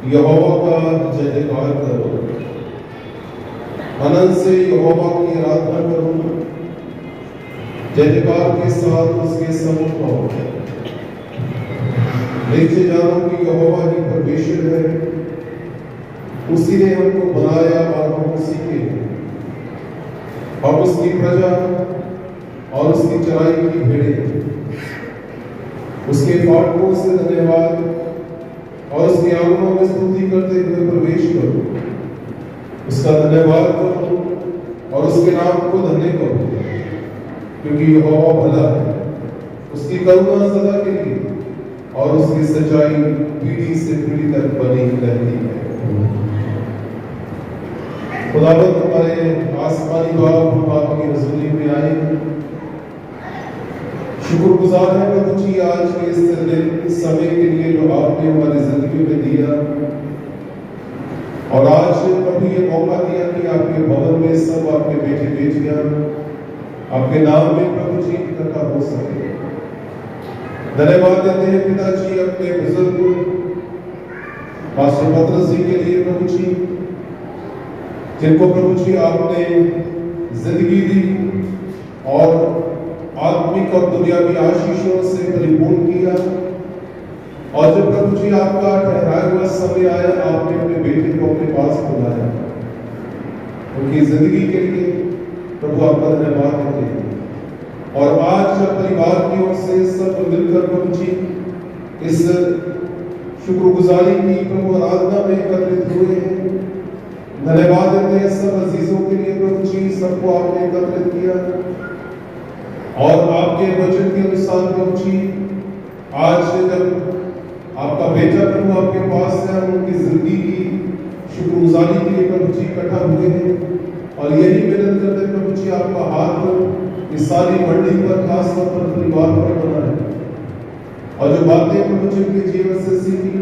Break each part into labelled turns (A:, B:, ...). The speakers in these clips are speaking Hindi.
A: यहोवा का जय जयकार करो, आनंद से यहोवा की आराधना करो, जय जयकार के साथ उसके सम्मुख आओ। निश्चय जानो कि यहोवा ही परमेश्वर है, उसी ने हमको बनाया और हम उसी के हम उसकी प्रजा और उसकी चराई की भेड़ें। उसके फाटकों से धन्यवाद और उसके आंगनों में स्तुति करते हुए प्रवेश करो। उसका धन्यवाद करो और उसके नाम को धन्य करो, क्योंकि यहोवा भला है, उसकी करुणा सदा के लिए और उसकी सच्चाई पीढ़ी से पीढ़ी तक बनी रहती है। खुदावंद हमारे आसमानी बाप, हम आपकी रसूली में आए, शुक्रगुजार है प्रभु जी आज के इस समय के लिए जो आपने हमारी जिंदगी में दिया, और आज प्रभु ये मौका दिया कि आपके भवन में सब आपके बेटे बेटियां आपके नाम में प्रभु जी इकट्ठा हो सके। धन्यवाद देते हैं पिताजी अपने बुजुर्ग पास्टर पतरस जी के लिए प्रभु जी, जिनको प्रभु जी आपने जिंदगी दी और आत्मिक और दुनियावी आशीषों से परिपूर्ण किया। और जब प्रभु जी आपका ठहराया हुआ समय आया, आपने अपने बेटे को अपने पास बुलाया, उनकी जिंदगी के लिए प्रभु आपका धन्यवाद देते हैं। और आज परिवार की ओर से सब मिलकर प्रभु जी इस शुक्रगुजारी की प्रभु आराधना में एकत्रित हुए हैं। धन्यवाद देते हैं सब अजीजों के लिए प्रभु जी, सबको आपने एकत्रित किया और आपके वचन के अनुसार प्रभु जी आज जब आपका बेटा प्रभु आपके पास है, उनकी जिंदगी की शुक्रगुजारी के लिए प्रभु जी इकट्ठा हुए हैं। और यही विनती करते प्रभु जी आपका हाथ इस सारी मंडली पर, खास तौर पर परिवार पर बना है, और जो बातें प्रभु जी के जीवन से सीखी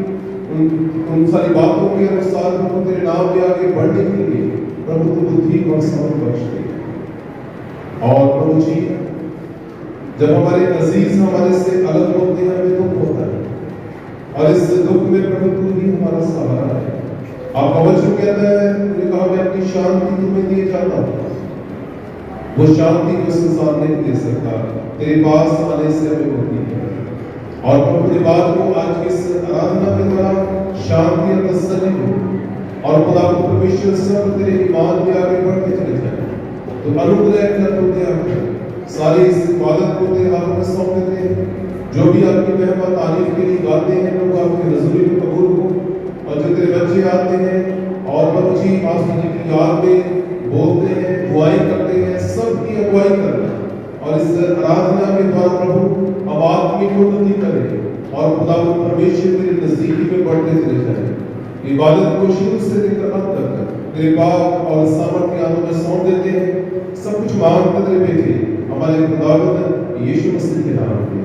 A: उन सारी बातों के अनुसार प्रभु तेरे नाम में आगे बढ़ने के लिए प्रभु तू बुद्धि और समझ बख्श दे। और प्रभु जी जब हमारे अजीज हमारे से अलग होते हैं, हमें दुख होता है, और इस दुख में प्रभु तू ही हमारा सहारा है। आपका वचन कहता है, तूने कहा मैं अपनी शांति तुम्हें दिए जाता हूँ, वो शांति जो संसार नहीं दे सकता, तेरे पास आने से हमें होती है। और प्रभु ने बात को आज की इस आराधना के द्वारा शांति और तसल्ली हो और खुदा को परमेश्वर सब तेरे ईमान में आगे बढ़ते चले जाए। तो अनुग्रह कर दो दे, सारी इस इबादत को तेरे हाथ में सौंप देते हैं। जो भी आपकी महिमा तारीफ के लिए गाते हैं लोग आपके रसूली में कबूल हो, और जो तेरे बच्चे आते हैं और प्रभु जी पास्टर जी की याद में बोलते हैं, दुआएं करते हैं, सबकी अगुवाई करना और इस आराधना के द्वारा प्रभु अब आत्मिक उन्नति करें और खुदा परमेश्वर तेरे नजदीकी में बढ़ते चले जाए। इबादत को शुरू से लेकर अंत तक तेरे पाक और सामर्थ्य हाथों में सौंप देते हैं। सब कुछ मांगते तेरे बेटे हमारे खुदावंद यीशु मसीह के नाम में।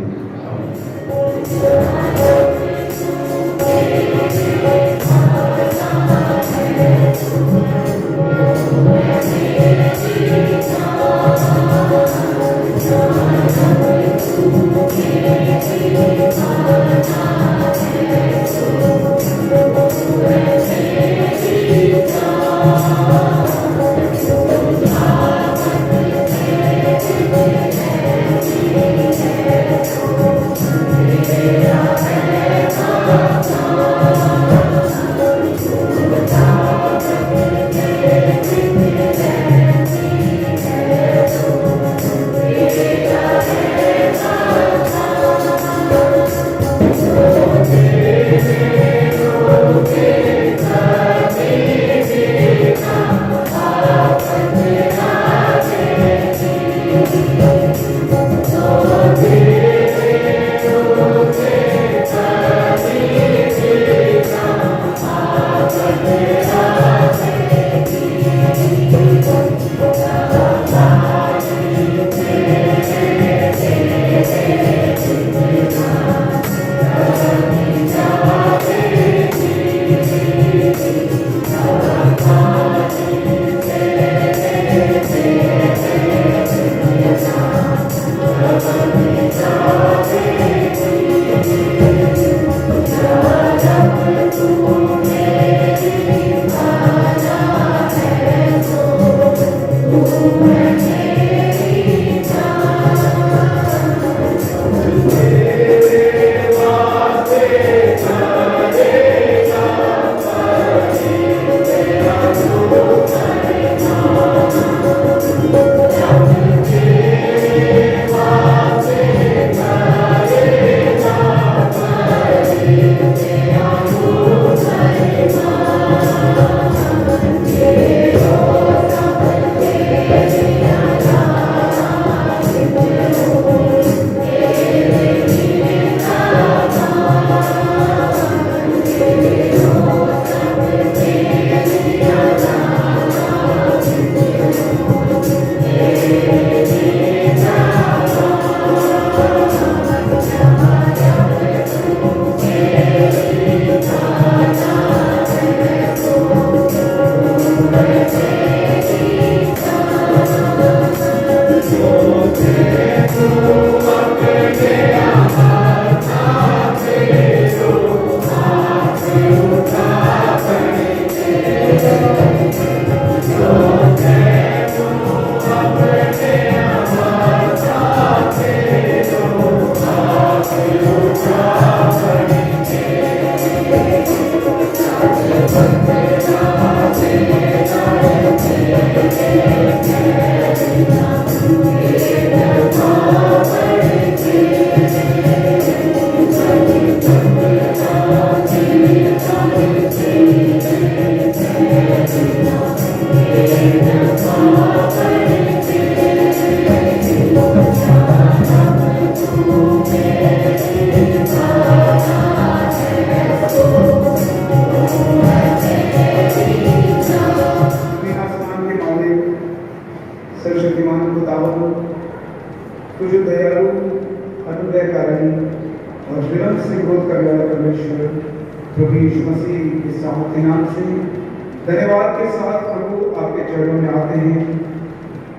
B: धन्यवाद के साथ प्रभु आपके चरणों में आते हैं।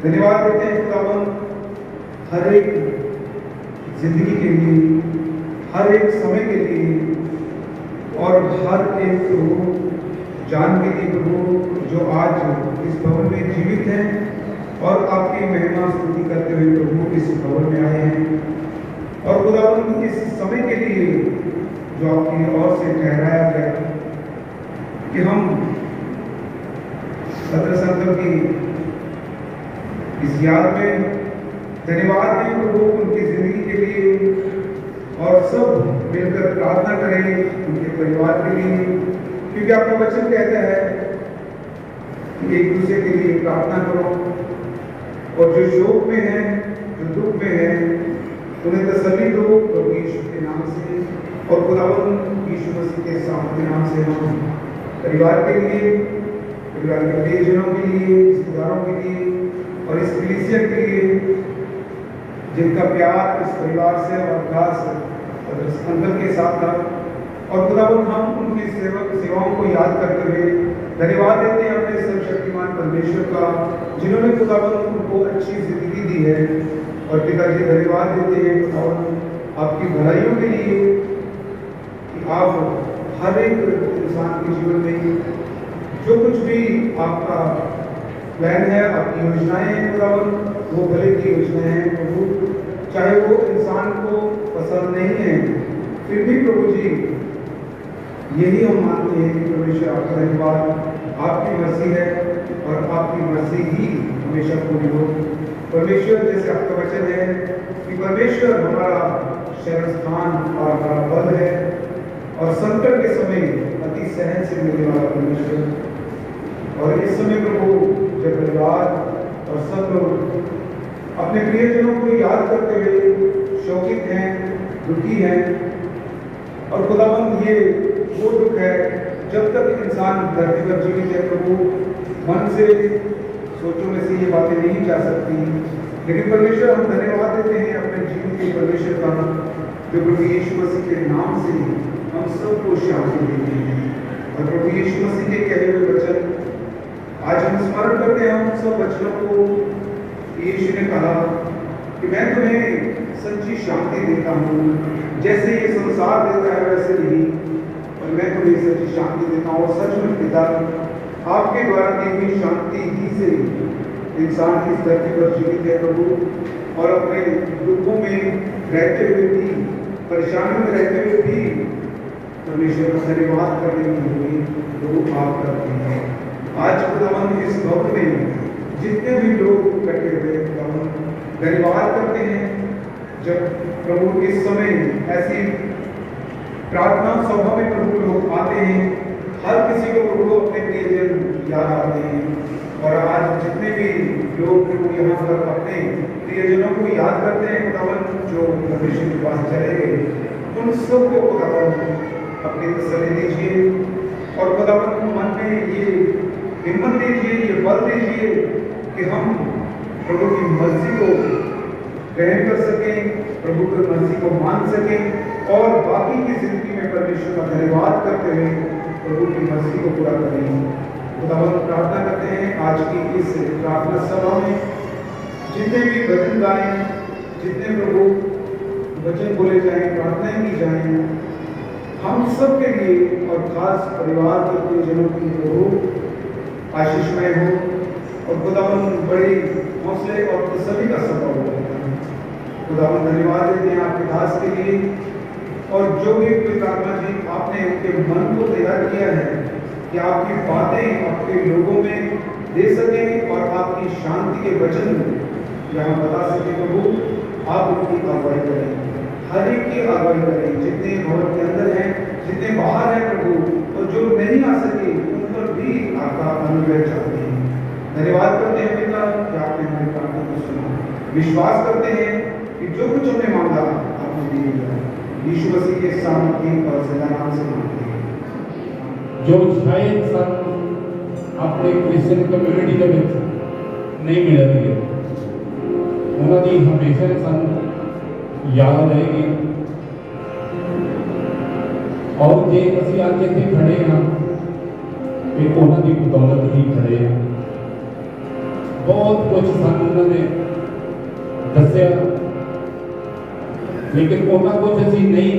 B: धन्यवाद देते हैं खुदावंद हर एक जिंदगी के लिए, हर एक समय के लिए और हर एक प्रभु जान के लिए प्रभु जो आज इस भवन में जीवित है और आपकी महिमा स्तुति करते हुए प्रभु इस भवन में आए हैं। और खुदावन इस समय के लिए जो आपकी ओर से ठहराया गया कि हम सत्र संतों की इस याद में धन्यवाद दें प्रभु उनकी जिंदगी के लिए, और सब मिलकर प्रार्थना करें उनके परिवार के लिए, क्योंकि आपका वचन कहता है कि एक दूसरे के लिए प्रार्थना करो, और जो शोक में है, जो दुख में है, उन्हें तसल्ली दो प्रभु यीशु के नाम से। और खुदावन यीशु मसीह के सामर्थ्य नाम से हम परिवार के लिए, परिवार के प्रियजनों के लिए, रिश्तेदारों के लिए और इस कलीसिया के लिए जिनका प्यार इस परिवार से और खास अंकल के साथ था, और खुदावन हम उनकी सेवाओं को याद करते हुए धन्यवाद देते हैं अपने सर्वशक्तिमान परमेश्वर का, जिन्होंने खुदावन उनको अच्छी जिंदगी दी है। और पिताजी धन्यवाद देते हैं खुदावन आपकी भलाइयों के लिए कि आप हर एक इंसान के जीवन में जो कुछ भी आपका प्लान है, आपकी योजनाएं हैं खुदावन, वो भले की योजनाएं हैं प्रभु, चाहे वो इंसान को पसंद नहीं है, फिर भी प्रभु जी यही हम मानते हैं कि परमेश्वर आपका धन्यवाद, आपकी मर्जी है और आपकी मर्जी ही हमेशा पूरी हो। परमेश्वर जैसे आपका वचन है कि परमेश्वर हमारा शरण स्थान और हमारा बल है, और संकट के समय अति सहन से मिलने वाला परमेश्वर। और इस समय प्रभु जब परिवार और सब लोग अपने प्रियजनों को याद करते हुए शोकित हैं, दुखी हैं, और खुदावंद ये वो दुख है जब तक इंसान धरती पर जीवित है प्रभु, मन से सोचों में से ये बातें नहीं जा सकती। लेकिन परमेश्वर हम धन्यवाद देते हैं अपने जीवन के परमेश्वर का, जो प्रभु यीशु मसीह के नाम से हम सबको शांति देते हैं। और प्रभु यीशु मसीह के कहे हुए वचन आज हम स्मरण करते हैं, उन सब वचनों को यीशु ने कहा कि मैं तुम्हें सच्ची शांति देता हूँ, जैसे ये संसार देता है वैसे नहीं, और मैं तुम्हें सच्ची शांति देता हूँ। और सच में पिता आपके द्वारा दी हुई शांति ही से इंसान इस धरती पर जीवित है प्रभु, और अपने दुखों में रहते हुए भी, परेशानियों में रहते हुए भी परमेश्वर का धन्यवाद करने की हुई प्रभु आप करते हैं। आज खुदावन इस भवन में जितने भी लोग इकट्ठे हुए खुदावन धन्यवाद करते हैं। जब प्रभु इस समय ऐसी प्रार्थना सभा में प्रभु लोग आते हैं, हर किसी को प्रभु अपने प्रियजन याद आते हैं, और आज जितने भी लोग प्रभु यहाँ पर अपने प्रियजनों को याद करते हैं खुदावन, जो परमेश्वर के पास चले गए, उन सबको खुदावन अपनी तसल्ली दीजिए, और खुदावन मन में ये हिम्मत दीजिए, ये बल दीजिए कि हम प्रभु की मर्जी को ग्रहण कर सकें, प्रभु की मर्जी को मान सकें, और बाकी की जिंदगी में परमेश्वर का धन्यवाद करते हुए प्रभु की मर्जी को पूरा करें। खुदावन प्रार्थना करते हैं आज की इस प्रार्थना सभा में जितने भी भजन गाएं, जितने प्रभु वचन बोले जाएं, प्रार्थनाएं की जाएं, हम सब के लिए और खास परिवार के प्रियजनों की प्रभु आशीषमय हो, और खुदावन बड़ी हौसले और तसल्ली का सबब हो। खुदावन धन्यवाद देते हैं आपके दास के लिए, और जो भी प्रार्थना जी आपने उनके मन को तैयार किया है कि आपकी बातें आपके लोगों में दे सकें और आपकी शांति के वचन यहाँ बता सकें प्रभु, आप उनकी अगुवाई करें, हर एक की अगुवाई करें, जितने भवन के अंदर हैं, जितने बाहर हैं प्रभु, और जो नहीं आ सके उन पर भी आपका अनुग्रह चाहते हैं। धन्यवाद करते हैं पिता कि आपने हमारी प्रार्थना को सुना, विश्वास करते हैं कि जो कुछ हमने मांगा आपने दे दिया। यीशु मसीह के सामर्थ्य और सदा नाम से मांगते हैं।
C: जो शायद सन अपने क्रिश्चियन कम्युनिटी के ਵਿੱਚ नहीं मिल रही है, उन्होंने हमेशा सन याद रहेगी। और जे ਅਸੀਂ ਅੱਜ ਇੱਥੇ ਖੜੇ ਹਾਂ ਇਹ ਉਹਨਾਂ ਦੀ ਬਦੌਲਤ ਹੀ ਖੜੇ ਹਾਂ। ਬਹੁਤ ਕੁਝ ਸਾਨੂੰ ਉਹਨਾਂ ਨੇ ਦੱਸਿਆ, लेकिन ਉਹਨਾਂ ਕੁਝ ਅਸੀਂ नहीं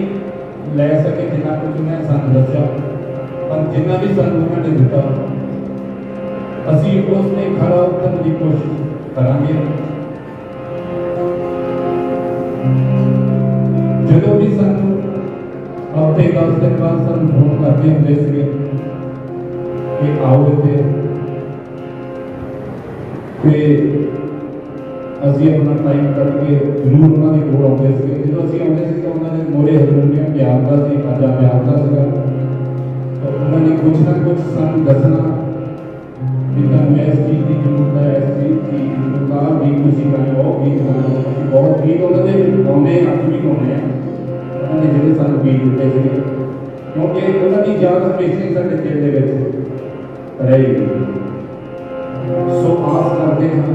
C: ਲੈ ਸਕੇ ਜਿੰਨਾ ਕੁਝ ਉਹਨਾਂ ਨੇ ਸਾਨੂੰ ਦੱਸਿਆ, ਪਰ ਜਿੰਨਾ ਵੀ ਸਾਨੂੰ ਉਹਨਾਂ ਨੇ ਦਿੱਤਾ ਅਸੀਂ ਉਸ ਤੇ ਖਰਾ ਉਤਰਨ ਦੀ ਕੋਸ਼ਿਸ਼ करांगे। जो भी सानू हफ्ते 10 दिन बाद सानू फोन करते होंगे थे कि आओ इत्थे ते असीं अपना टाइम करके जरूर उन्होंने कोल आते थे। जो असीं आते थे तो उन्होंने मोरे हारमोनीयम बजाता सी, बाजा बजाता सीगा, तो उन्होंने कुछ ना कुछ सानू दसना कि तुहानूं इस चीज़ की जरूरत है, इस चीज़ की जरूरत आ गीत तुसीं गाओ, गीत गाओ। असीं बहुत गीत उन्होंने गाने अज भी गाने हैं उन्होंने जिहड़े सानू गीत दिते थे, क्योंकि उन्होंने याद हमेशा ही साडे दिल दे विच रहेगी। सो आस करते हैं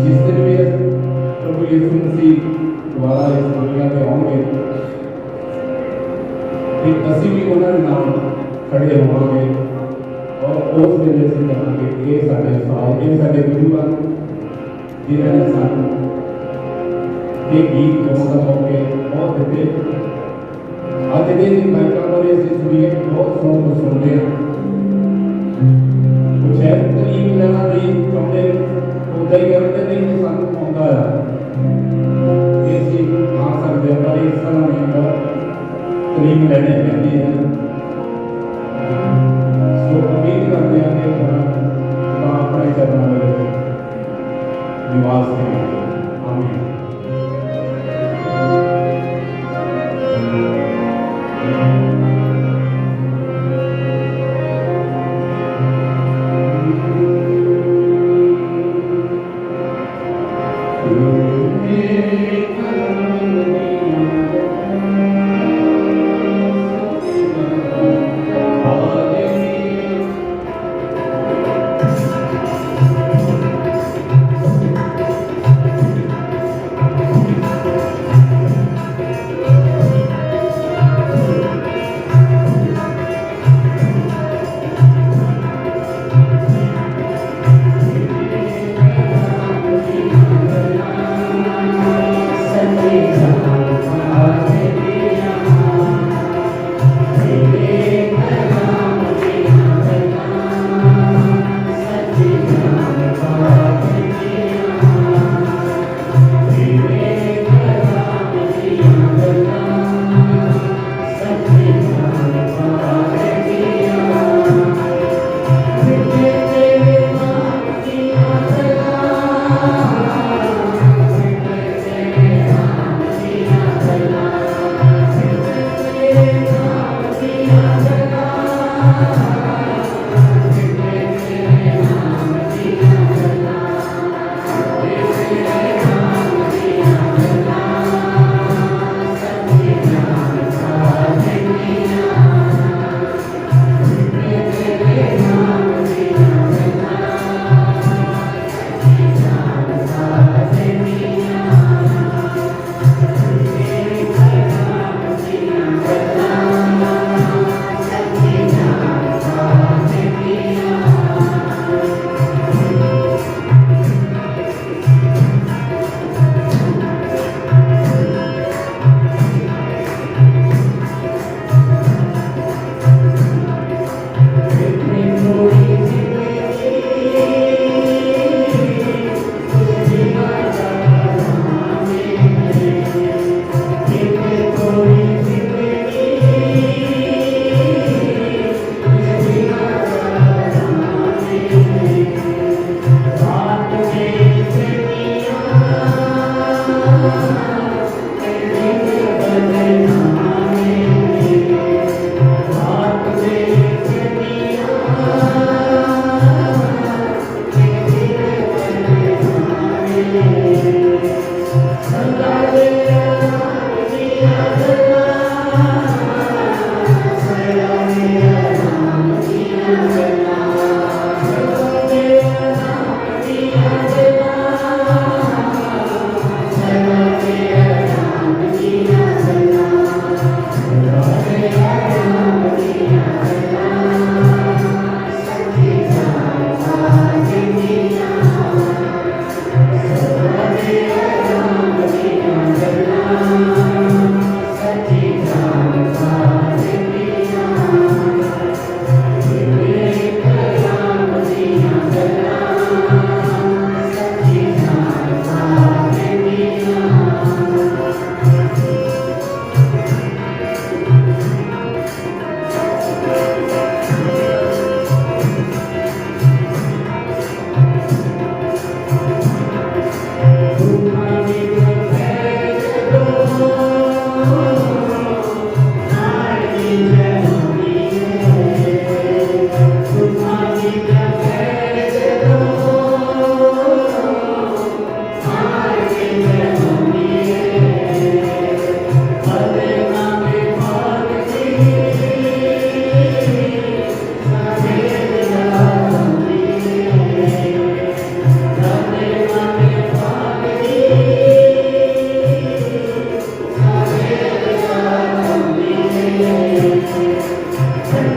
C: जिस दिन भी प्रभु यीशु मसीह दोबारा इस दुनिया में आएंगे कि असीं भी उन्होंने नाम खड़े होवांगे और उस वेले असीं कहांगे ये साडे साल, ये साडे गुरुआं जिन्होंने सानू ये गीत गाउण दा मौके बहुत दिते। अज दे गायकों बारे असीं सुणीए बहुत सॉन्ग सुनते हैं, कुछ है तरीक लेना नहीं चाहते, उदा ही करते नहीं तो सानू आउंदा है असीं गा सकते हैं, पर इस तरह नहीं होंदा, तरीक लेने पैंदी है। सो उम्मीद करते हैं कि खुदा अपने चरणों में निवास करेंगे। आमीन।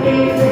D: Yeah.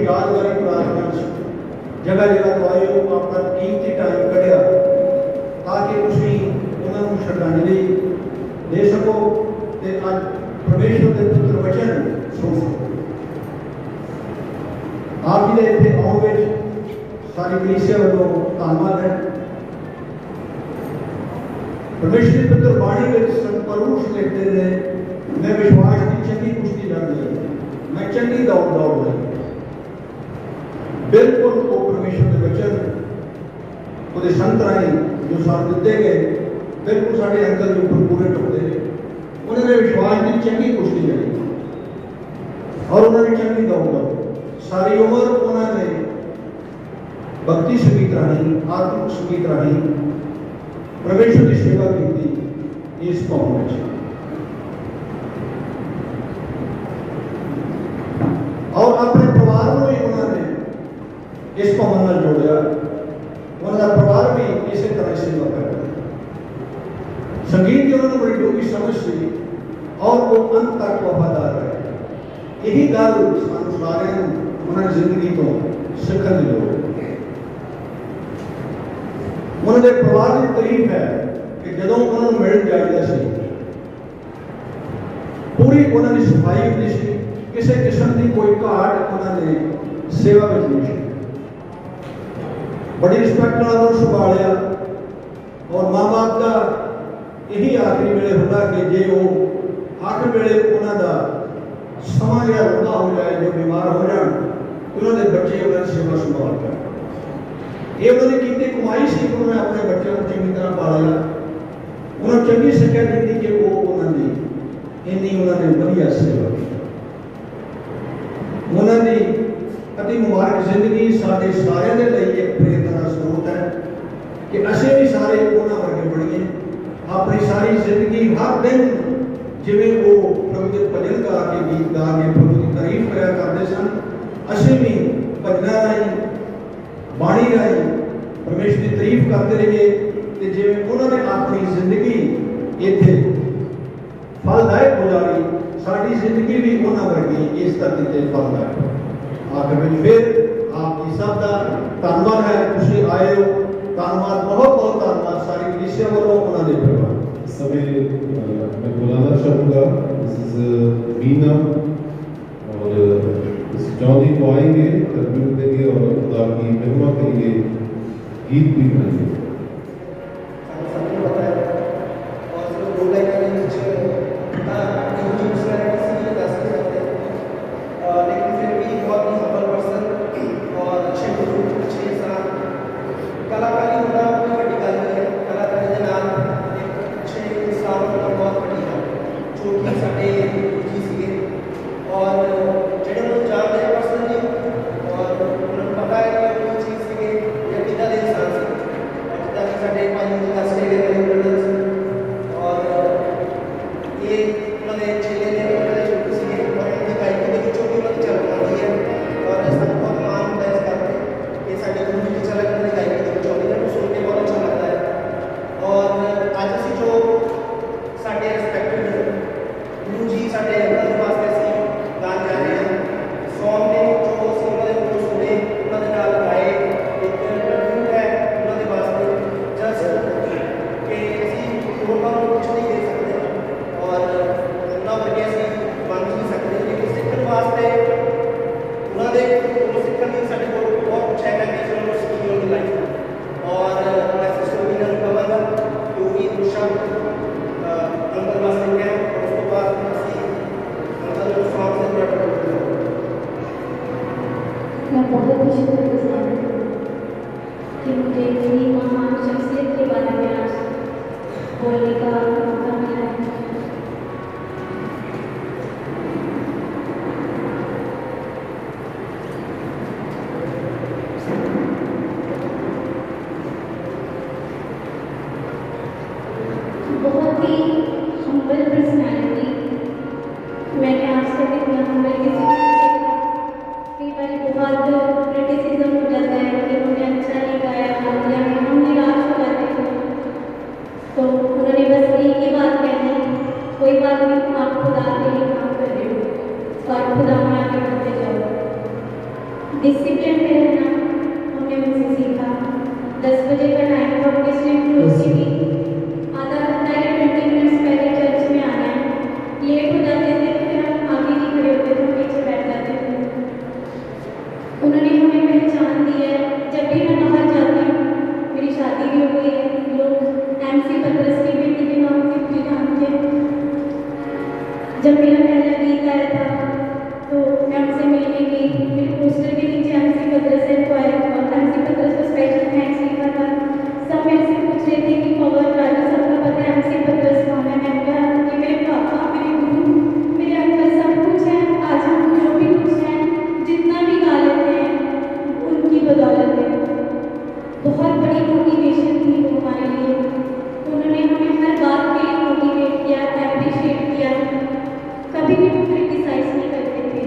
D: यादगारी प्रार्थना जगह जगह तो आए हो, अपना कीमती टाइम कढ़िया ताकि तुम उन्होंने श्रद्धांजलि दे सको ते अज परमेश्वर के पुत्र वचन सुन सको। आप जी के इतने आउण विच सारी कलीसिया वालों धन्यवाद है। परमेश्वर के पुत्र बाणी में संत पौलुस लिखते हैं, मैं विश्वास की चंगी कुश्ती लड़ ली, मैं चंगी दौड़ दौड़ ली। बिल्कुल वो परमेश्वर के वचन वो संत राही जो साथ दिते गए बिल्कुल साढ़े अंकल के ऊपर पूरे टुकते हैं। उन्होंने विश्वास की चंगी कुश्ती लड़ी और उन्होंने चंगी दौड़ दौड़ी। सारी उम्र उन्होंने भक्ति संगीत राही, आत्मिक संगीत राही परमेश्वर की सेवा की इस कौम में। और अपने परिवार को भी उन्होंने इस कौम में जोड़िया। उन्होंने परिवार भी इसी तरह सेवा कर संगीत की उन्होंने बड़ी डूंगी समझ सी और वो अंत तक वफादार रहे। यही गल सानू सारे उन्होंने जिंदगी तो सीखने की लोड़। उन्होंने परिवार की तारीफ है कि जो उन्होंने मिल जाता सी पूरी उन्होंने सफाई होती सी, किसी किस्म की कोई घाट उन्होंने सेवा में नहीं सी। बड़ी रिस्पैक्ट उन्होंने संभालिया और माँ बाप का यही आखिरी वेले होता कि जे वो आखिर वेले उन्होंने समा जहा लंबा हो जाए, जो बीमार हो जाए उन्होंने बच्चे उन्होंने सेवा संभाल कर ये उन्होंने की कमाई से उन्होंने अपने बच्चों को चंगी तरह पाला। उन्होंने चंगी सिक्ख्या दी कि वो उन्होंने इन्नी उन्होंने वधिया सेवा की। उन्होंने अति मुबारक जिंदगी साढ़े सारे के लिए एक प्रेरणा का स्रोत है कि असें भी सारे उन्होंने वर्गे बणीए। अपनी सारी जिंदगी हर दिन जिमें वो प्रभु के भजन गा के गीत गा के प्रभु की तारीफ कराया करते सन, असें भी भजना राही बाणी राही परमेश्वर की तारीफ करते रहिए। तो जिमें उन्होंने अपनी जिंदगी इतने फलदायक गुजारी, साड़ी जिंदगी भी उन्होंने वर्गी इस धरती से फलदायक। आखिर में फिर आप जी सब का धन्यवाद है, तुम आए हो। धन्यवाद, बहुत बहुत धन्यवाद सारी कलीसिया वालों उन्होंने परिवार।
A: समय मैं बुलाना चाहूँगा मीना और इस जॉनी को आएंगे, तरबियत देंगे और खुदा की महिमा के लिए गीत भी गाएंगे।
E: डिसिप्लिन में रहना हमने उनसे सीखा। 10 बजे का टाइम था, ऑब्वियसली क्लोज थी, आधा घंटा या 20 मिनट्स पहले चर्च में आना है। लेट हो जाते थे तो फिर हम आगे नहीं खड़े होते थे, पीछे बैठ जाते थे। उन्होंने हमें पहचान दी है। जब भी मैं बाहर जाती हूँ, मेरी शादी भी हो गई है, लोग MC पतरस की बेटी के नाम से मुझे जानते हैं। जब मेरा पहला गीत आया था तो मैं उनसे मिलने गई, मेरे पोस्टर के नीचे MC पतरस एंक्वायर हुआ, MC पतरस को स्पेशल थैंक्स लिखा था। सब मेरे से पूछ रहे थे कि पवन राजू सबका पता है MC पतरस कौन है। मैंने कहा कि मेरे पापा, मेरे गुरु, मेरे अंकल सब कुछ है। आज हम जो भी कुछ हैं, जितना भी गा लेते हैं, उनकी बदौलत है। बहुत बड़ी मोटिवेशन थी वो हमारे लिए। उन्होंने हमें हर बात के लिए मोटिवेट किया, अप्रिशिएट किया, कभी भी वो क्रिटिसाइज नहीं करते थे।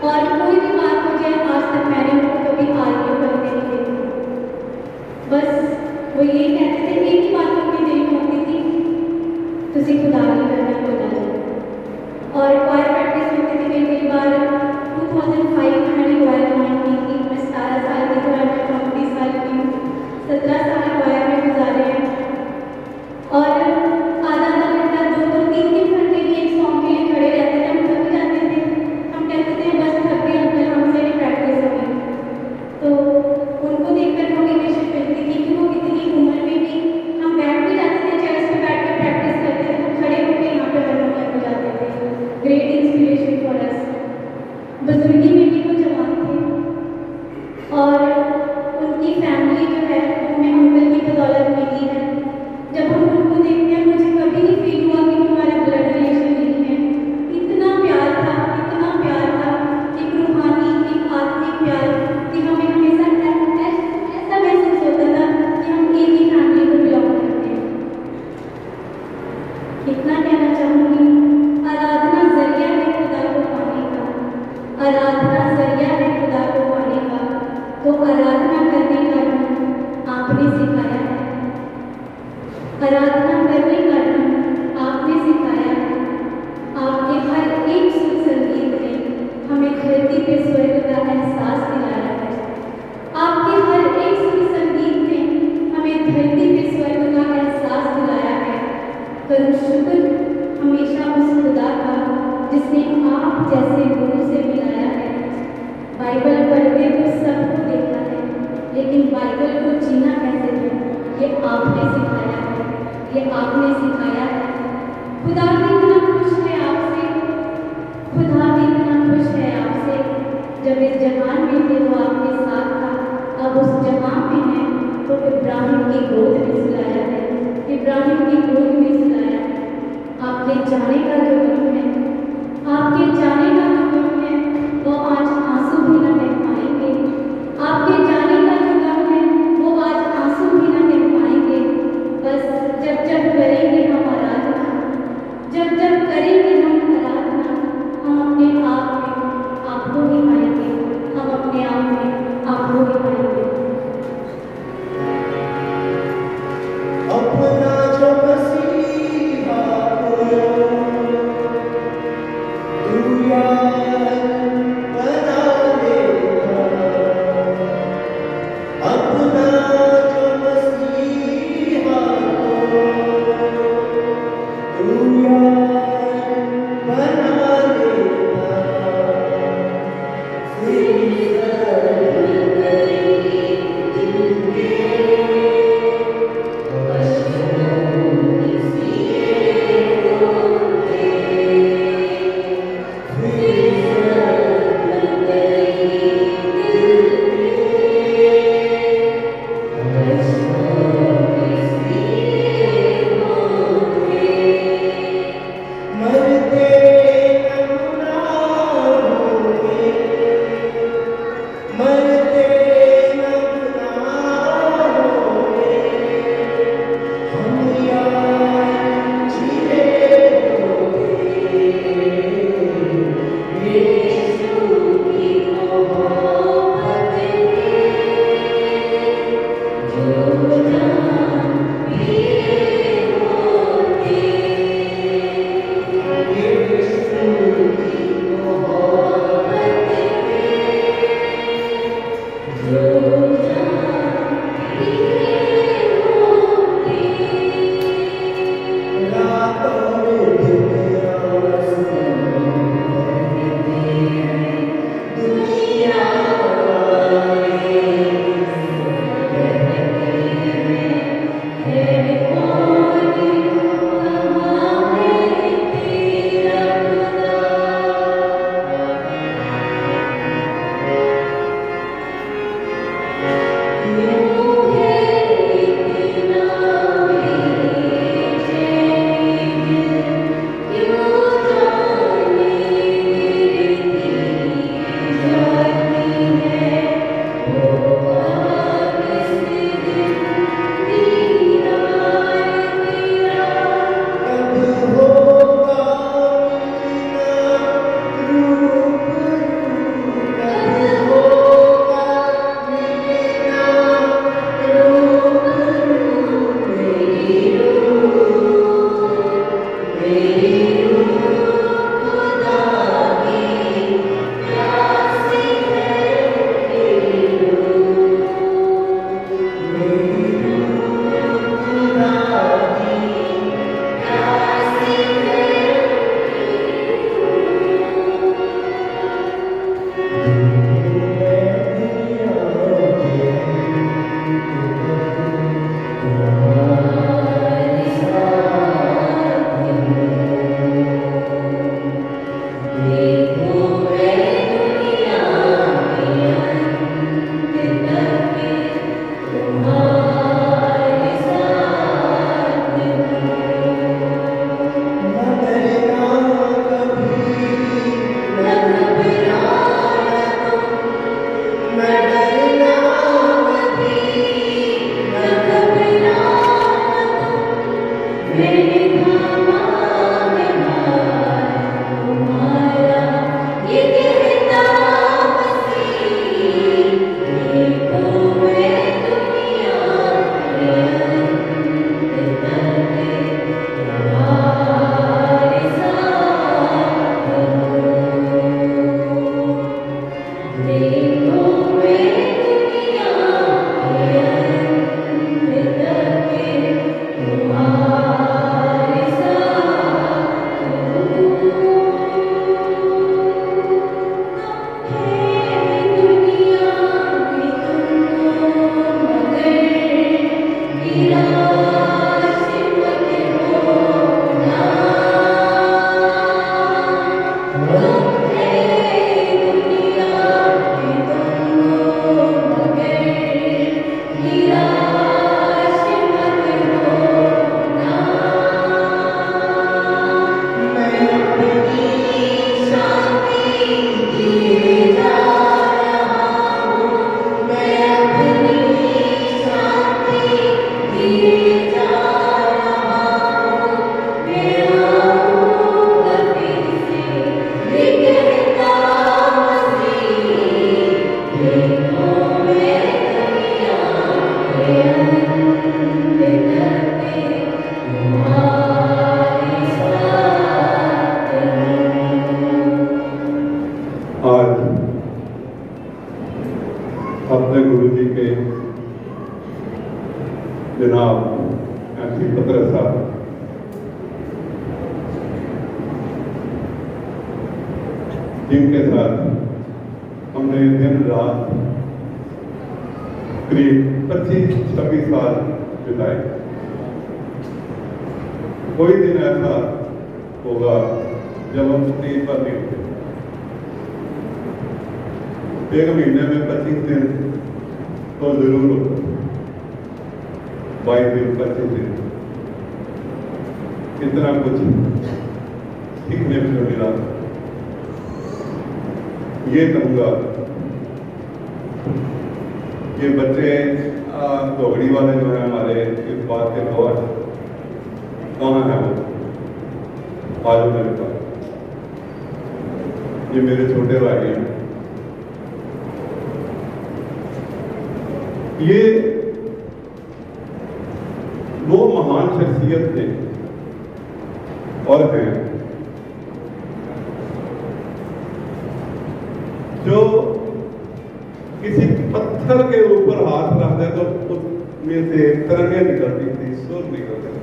E: और कोई भी बात हो जाए, आज तक मैंने उनको कभी आर्ग्यू करते नहीं देखा। बस वो ये कहते थे, एक ही बात उनके दिल में होती थी, तुझे खुदा नहीं करना खुदा नहीं। और क्वायर प्रैक्टिस होती थी कई बार। 2005 में मैंने क्वायर ज्वाइन की थी। मैं 17 साल की थी और मैं 34 साल की हूँ। 17 साल क्वायर में गुजारे हैं और आधा घंटा, 2-3 घंटे भी एक सॉन्ग के लिए खड़े रहते थे। हम थक जाते थे, हम कहते थे बस थक गए अंकल, हमसे नहीं प्रैक्टिस होगी। तो उनको देखकर मोटिवेशन मिलती थी कि वो इतनी उम्र में भी, हम बैठ भी जाते थे, चेयर्स पे बैठ कर प्रैक्टिस करते थे, हम खड़े होकर यहाँ पे हारमोनियम बजाते थे। Great inspiration for us. बुजुर्गी में भी वो जवान थे और उनकी फैमिली जो है हमें अंकल की बदौलत मिली है। जब हम उनको देखते हैं, मुझे कभी नहीं फील हुआ कि हमारा ब्लड रिलेशन नहीं है। इतना प्यार था, एक रूहानी, एक आत्मिक प्यार कि हमें हमेशा ऐसा महसूस होता था कि हम एक ही फैमिली को बिलोंग करते हैं। इतना कहना चाहूँगी, आराधना जरिया है खुदा को पाने का, आराधना जरिया है खुदा को पाने का। तो आराधना करने का ढंग आपने सिखाया है, आराधना करने का ढंग आपने सिखाया है। आपके हर एक सुर संगीत ने हमें धरती पे स्वर्ग का एहसास दिलाया है। आपके हर एक सुर संगीत ने हमें धरती पे स्वर्ग का एहसास दिलाया है। करूँ शुक्र हमेशा उस खुदा का जिसने आप जैसे गुरु से मिलाया है। बाइबल पढ़ते तो सबको देखा है, लेकिन बाइबल को जीना कैसे है ये आपने सिखाया है, ये आपने सिखाया है। खुदा भी इतना खुश है आपसे, खुदा भी इतना खुश है आपसे। जब इस जहान में थे वो आपके साथ था, अब उस जहान में है तो इब्राहिम की गोद में सुलाया है, इब्राहिम की गोद में सुलाया है। आपके जाने का जो गम है, आपके जाने का जो गम है, वो आज आंसू भी न बह पाएंगे। आपके जाने का जो गम है, वो आज आंसू भी न बह पाएंगे। बस जब जब करेंगे हम आराधना, जब जब करेंगे हम आराधना, हम अपने आप में आपको ही पाएंगे, हम अपने आप में आपको ही पाएंगे।
F: अपना जो मसीहा को अपने गुरु जी के जनाब MC पत्र साहब जिनके साथ हमने दिन रात करीब 25-26 साल बिताए। कोई दिन ऐसा होगा जब हम स्क्रीन पर नहीं होते। एक महीने में 25 दिन तो जरूर होता, 22 दिन 25 दिन, इतना कुछ सीखने को मिला। ये कहूँगा ये बच्चे दोगड़ी वाले जो है हमारे इस बात के गवाह कहाँ है वो आज मेरे पास, ये मेरे छोटे भाई हैं। ये दो महान शख्सियत थे और हैं जो किसी पत्थर के ऊपर हाथ रख दे तो उसमें से तरंगे निकलती थी, सुर निकलते थे।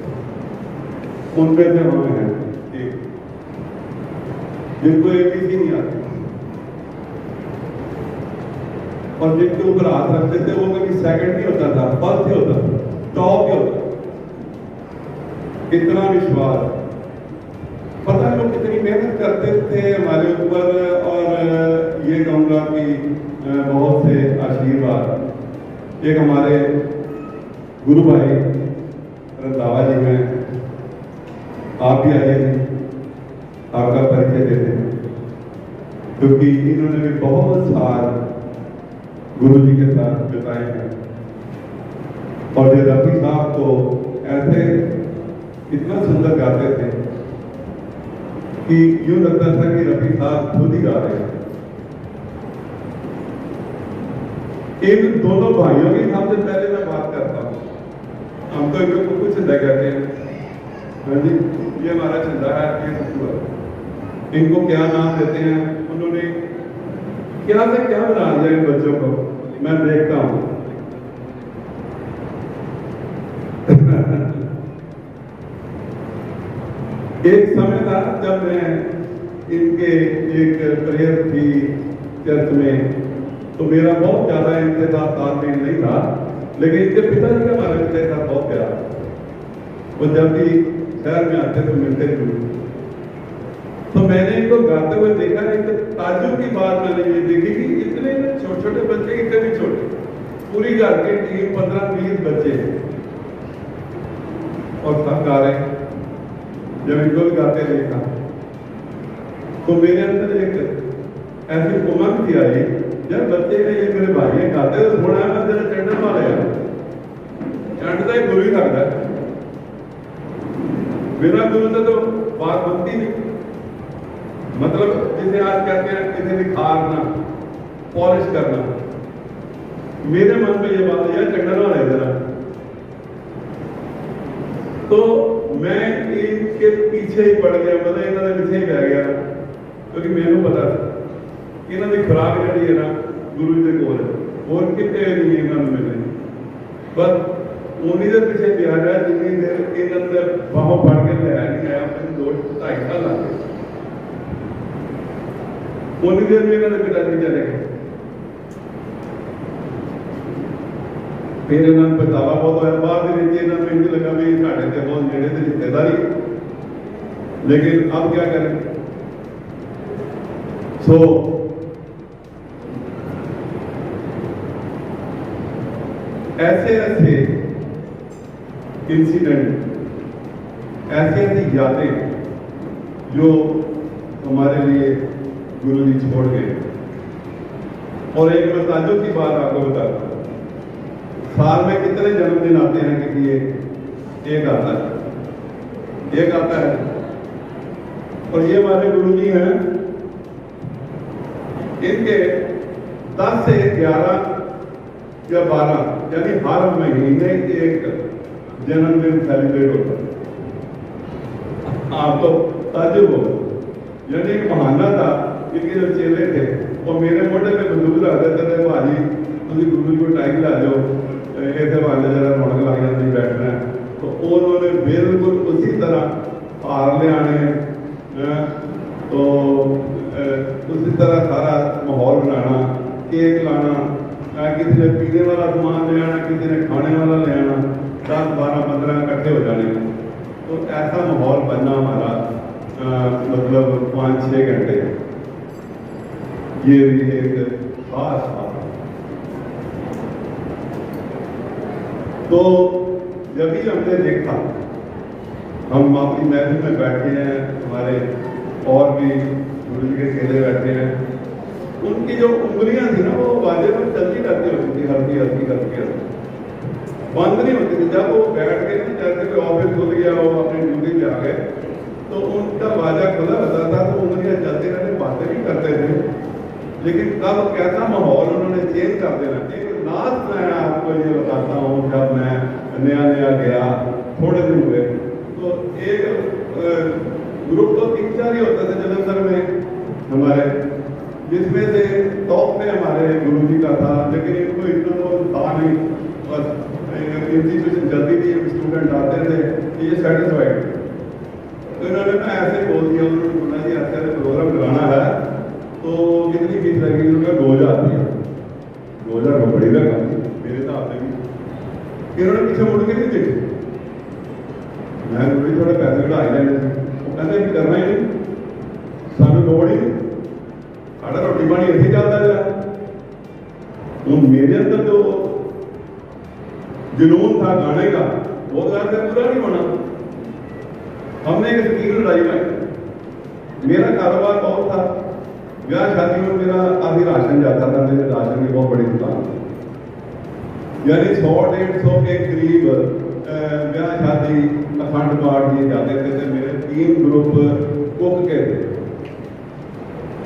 F: उन पे से हम हैं एक जिनको ABC नहीं आती और जिनके ऊपर हाथ रखते थे वो कभी सेकंड नहीं होता था, फर्स्ट ही होता था, टॉप ही होता। कितना विश्वास, पता नहीं वो कितनी मेहनत करते थे हमारे ऊपर। और ये कहूँगा कि बहुत से आशीर्वाद एक हमारे गुरु भाई रंधावा जी हैं, आप भी आइए आपका परिचय देते हैं, क्योंकि इन्होंने भी बहुत साल गुरु जी के साथ बिताए हैं। और ये रफी साहब तो ऐसे इतना सुंदर गाते थे कि यूं लगता था कि रफी साहब खुद ही गा रहे हैं। इन दोनों भाइयों की सबसे पहले मैं बात करता हूँ। हम तो इनको कुछ चंदा कहते हैं, हाँ जी ये हमारा चंदा है, ये इनको क्या नाम देते हैं, उन्होंने क्या से क्या बना दिया इन बच्चों को, मैं देखता हूँ। एक समय था जब मैं इनके एक प्रेयर थी चर्च में, तो मेरा बहुत ज्यादा इनके साथ तालमेल नहीं था, लेकिन इनके पिताजी का हमारे पिता का बहुत प्यार। वो जब भी शहर में आते तो मिलते जरूर। तो मैंने इनको गाते हुए देखा, एक ताज्जुब की बात मैंने ये देखी कि इतने छोटे छोटे बच्चे, इतने भी छोटे, पूरी घर की टीम 15-20 बच्चे और सब गा रहे हैं। जब इनको गाते देखा तो मेरे अंदर एक ऐसी उमंग थी आई यार बच्चे ने ये मेरे भाई ने खाते तो थोड़ा मैं तेरे चंडन वाले हैं, चंड का ही गुरु ही लगता है, बिना गुरु से तो बात बनती नहीं। मतलब जिसे आज कहते हैं किसी भी खारना, पॉलिश करना, मेरे मन में ये बात है यार चंडन वाले जरा। तो मैं इनके पीछे ही पड़ गया, मतलब इन्होंने पीछे ही रह गया, क्योंकि मैंने पता था इन्होंने खुराक जी है ना गुरु जी के कोल और कितने नहीं इन्होंने मिले, बस उन्हीं के पीछे गया रहा जिन्नी देर इन्होंने बाहों फड़ के लिया नहीं आया, अपने 2-2.5 साल लगे, उन्हीं देर में इन्होंने पिताजी चले गए। फिर इन्होंने पछतावा बहुत होया, बाद इन्होंने इंज लगा भी साढ़े से बहुत नेड़े से रिश्तेदारी, लेकिन अब क्या करें। सो ऐसे ऐसे इंसिडेंट, ऐसी ऐसी यादें जो हमारे लिए गुरु जी छोड़ गए। और एक मैं ताज्जुब की बात आपको बताता हूँ, साल में कितने जन्मदिन आते हैं किसी एक आता है, एक आता है, और ये हमारे गुरु जी हैं, इनके 10 से 11 या 12 यानी हर महीने एक जन्मदिन सेलिब्रेट होता है। आप तो ताज्जुब हो, यानी एक बहाना था, इनके जो चेले थे वो मेरे मोटे पे बंदूक रख देते थे, भाजी तुम गुरु जी को टाइम ला जाओ, ऐसे बहाने जरा रौनक लग जाती बैठना है। तो उन्होंने बिल्कुल उसी तरह हार ले आने, तो उसी तरह सारा माहौल बनाना, केक लाना, किसी ने पीने वाला सामान ले आना, किसी ने खाने वाला ले आना, 10, 12, 15 इकट्ठे हो जाने। तो ऐसा माहौल बनना हमारा मतलब 5-6 घंटे, ये भी एक खास बात। तो जब भी हमने देखा, हम अपनी महफिल में बैठे हैं, हमारे और भी गुरु जी के चेले बैठे हैं, उनकी जो उंगलियां थी ना वो वाजे में चलती रहती होती थी, हल्की हल्की हल्की हल्की, बंद नहीं होती थी। जब वो बैठ गए ना, जैसे कोई ऑफिस खुल गया, वो अपनी ड्यूटी पे आ गए, तो उनका वाजा खुला होता था, तो उंगलियां चलती रहती, बातें नहीं करते थे। लेकिन कब कैसा माहौल उन्होंने चेंज कर देना। एक लास्ट मैं आपको ये बताता हूँ, जब मैं नया गया, थोड़े दिन हुए, तो एक ग्रुप तो 3-4 ही होता था जलंधर में हमारे, जिसमें से टॉप में हमारे गुरु जी का था, लेकिन इनको इतना वो था नहीं, बस इंस्टीट्यूशन जल्दी भी स्टूडेंट आते थे, ये सेटिस्फाइड। तो इन्होंने ना ऐसे बोल दिया, उन्होंने बोला जी ऐसे प्रोग्राम कराना है, तो कितनी फीस लगेगी? उनका 2000 दिया। 2000 को बड़ी रकम मेरे हिसाब से भी। इन्होंने पीछे मुड़ के नहीं देखे, मैं गुरु जी थोड़े पैसे बढ़ाई लेने, वो कहते करना ही नहीं, सानू लोड़ ही नहीं, साढ़ा रोटी पानी ऐसे चलता रहा। हूँ मेरे अंदर जो जुनून था गाने का, वो गाने से पूरा नहीं होना। हमने एक स्कीम लड़ाई में, मेरा कारोबार बहुत था, ब्याह शादी में मेरा आधी राशन जाता था, मेरे राशन की बहुत बड़ी दुकान थी, यानी 100-150 के करीब ब्याह शादी अखंड पाठ दिए जाते थे। मेरे 3 ग्रुप कुक के थे,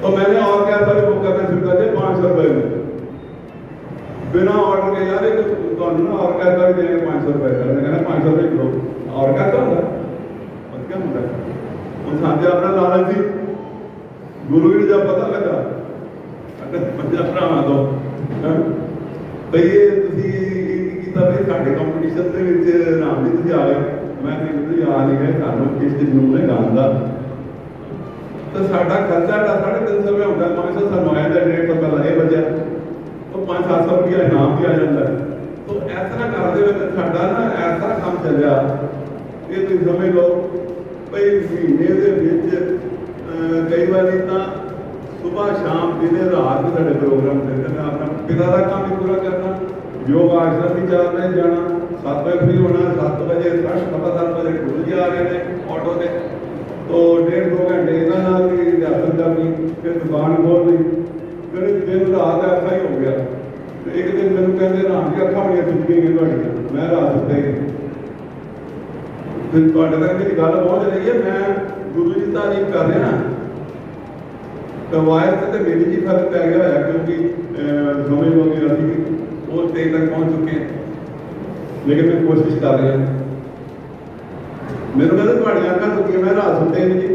F: तो मैंने और क्या था बुक करना शुरू कर दिया 500 रुपए में, बिना ऑर्डर के। यार तो ना और क्या कर देंगे 500 रुपए का, मैंने कहना 500 रुपए किलो, और क्या होता और क्या होता है उन साथ अपना लालच जी गुरु जी जब पता लगा भरा तो ये भी साढ़े कंपटीशन के नाम भी तुझे आ गए, मैं आ नहीं गए सानू किस जुनून है गान का। तो साडा खर्चा 350 रुपये होता है, 500 सानू आया था, 150 पहला ये बचा, तो 500-700 रुपया इनाम भी आ जाता है। तो ऐसा करते हुए साडा ना ऐसा काम चलिया, ये तुम समझ लो भाई महीने के कई बार तो सुबह शाम दिन रात साढ़े प्रोग्राम देते हैं। अपना पिता का काम भी पूरा करना, योग आश्रम भी चलने जाना, 7 बजे फ्री होना, 7 बजे फ्रेश, पता 7 बजे गुरु जी आ रहे हैं ऑटो से, तो 1.5-2 घंटे इन्होंने भी रिहर्सल करनी, फिर दुकान खोलनी, मेरे दिन रात ऐसा ही हो गया। तो एक दिन मैंने कहते राम की अखा बड़िया टूट गई थोड़िया, मैं रात सुता ही फिर तक मेरी गल पहुंच रही है। मैं गुरु जी तारीफ कर रहा कवायद से मेरी जी फर्क पै गया है, क्योंकि समझ लो कि अभी वो तेज तक पहुंच चुके हैं, लेकिन मैं कोशिश कर रहा हूँ। मेरे कहते थोड़ी अखा टूटी, मैं रात सुता ही नहीं,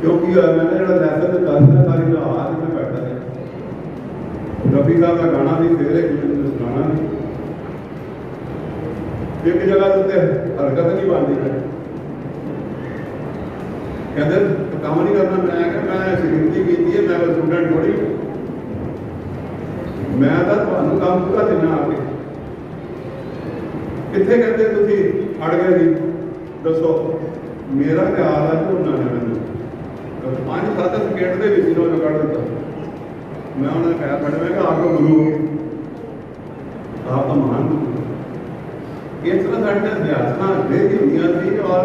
F: क्योंकि मैंने जो लैसन दस सारी रात में बैठा है। रफी साहब का गाना भी फिर सुनाना भी एक जगह उत्ते हरकत नहीं बनती है, कहते काम नहीं करना। मैं सिक्योरिटी की है, मैं स्टूडेंट थोड़ी, मैं तो थानू काम पूरा देना आके कितने कहते तुझी अड़ गए जी दसो। मेरा ख्याल है कि उन्होंने मैंने 5-7 सेकेंड के विच जो कढ़ दिता। मैं उन्होंने कहा खड़े में आपका गुरु आप तो महान गुरु। इस तरह साढ़े अभ्यासां अगे की हुई थी, और